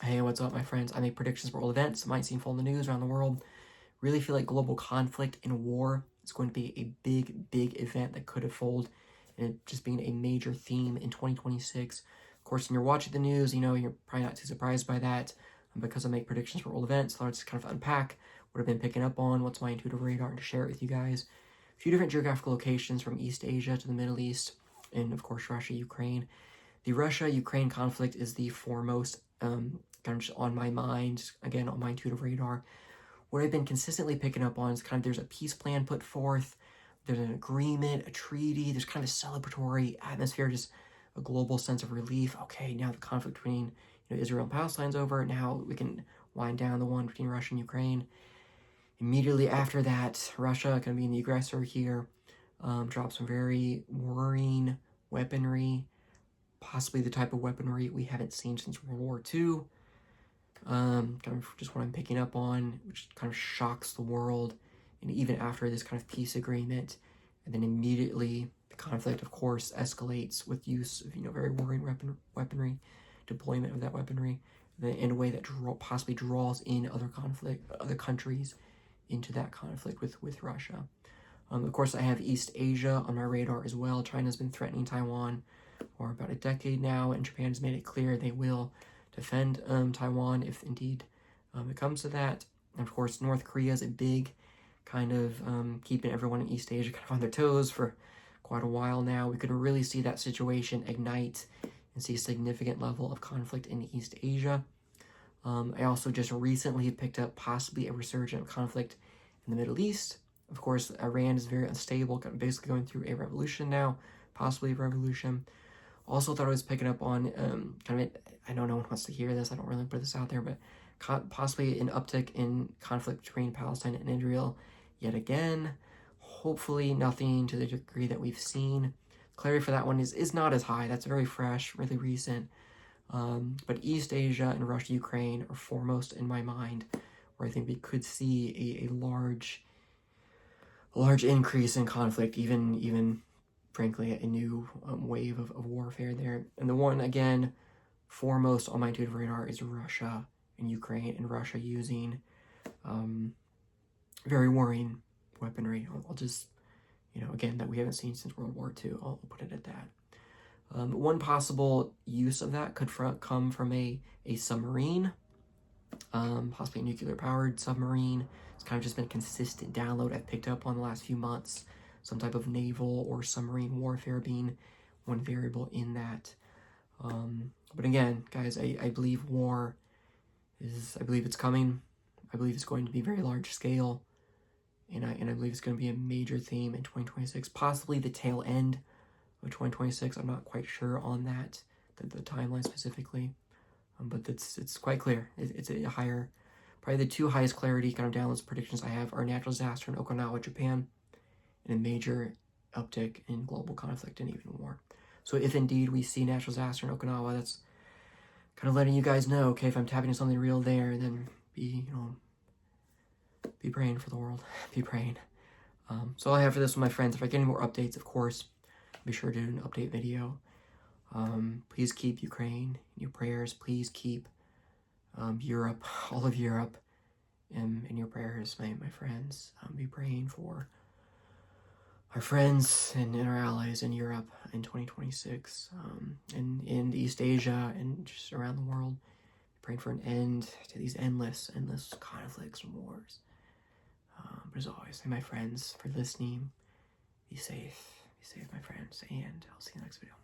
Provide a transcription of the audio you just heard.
Hey, what's up, my friends? I make predictions for world events that might seem full in the news around the world. Really feel like global conflict and war is going to be a big event that could unfold, and it just being a major theme in 2026. Of course, when you're watching the news, you're probably not too surprised by that, because I make predictions for world events. So let's kind of unpack what I've been picking up on, what's my intuitive radar, and to share it with you guys. A few different geographical locations from East Asia to the Middle East, and of course, Russia, Ukraine. The Russia-Ukraine conflict is the foremost kind of just on my mind, again, on my intuitive radar. What I've been consistently picking up on is kind of there's a peace plan put forth, there's an agreement, a treaty, there's kind of a celebratory atmosphere, just a global sense of relief. Okay, now the conflict between Israel and Palestine's over. Now we can wind down the one between Russia and Ukraine. Immediately after that, Russia, going to be the aggressor here, dropped some very worrying weaponry, possibly the type of weaponry we haven't seen since World War II. Kind of just what I'm picking up on, which kind of shocks the world. And even after this kind of peace agreement, and then immediately the conflict, of course, escalates with use of very worrying weaponry, deployment of that weaponry, in a way that possibly draws in other countries into that conflict with Russia. Of course, I have East Asia on my radar as well. China's been threatening Taiwan for about a decade now, and Japan has made it clear they will defend Taiwan if indeed it comes to that. And of course, North Korea is a big kind of keeping everyone in East Asia kind of on their toes for quite a while now. We could really see that situation ignite and see a significant level of conflict in East Asia. I also just recently picked up possibly a resurgence of conflict in the Middle East. Of course, Iran is very unstable, basically going through a revolution now, possibly a revolution. Also thought I was picking up on I know no one wants to hear this, I don't really put this out there, but possibly an uptick in conflict between Palestine and Israel yet again. Hopefully nothing to the degree that we've seen. Clarity for that one is not as high. That's very fresh, really recent. But East Asia and Russia, Ukraine are foremost in my mind, where I think we could see a large increase in conflict, even frankly, a new wave of warfare there. And the one, again, foremost on my intuitive radar is Russia and Ukraine, and Russia using very worrying weaponry. I'll just, again, that we haven't seen since World War II. I'll put it at that. One possible use of that could come from a submarine, possibly a nuclear-powered submarine. It's kind of just been a consistent download I've picked up on the last few months. Some type of naval or submarine warfare being one variable in that. But again, guys, I believe war I believe it's coming. I believe it's going to be very large scale. And I believe it's going to be a major theme in 2026, possibly the tail end of 2026. I'm not quite sure on that, the timeline specifically. But it's quite clear. It's a higher, probably the two highest clarity kind of downloads predictions I have are natural disaster in Okinawa, Japan, and a major uptick in global conflict and even war. So if indeed we see natural disaster in Okinawa, that's kind of letting you guys know, okay, if I'm tapping into something real there, then be praying for the world. Be praying. So all I have for this one, my friends. If I get any more updates, of course, be sure to do an update video. Please keep Ukraine in your prayers. Please keep Europe, all of Europe, in your prayers, my friends. Be praying for our friends and our allies in Europe in 2026, and in East Asia and just around the world. Praying for an end to these endless conflicts and wars. But as always, thank my friends for listening. Be safe, my friends, and I'll see you in the next video.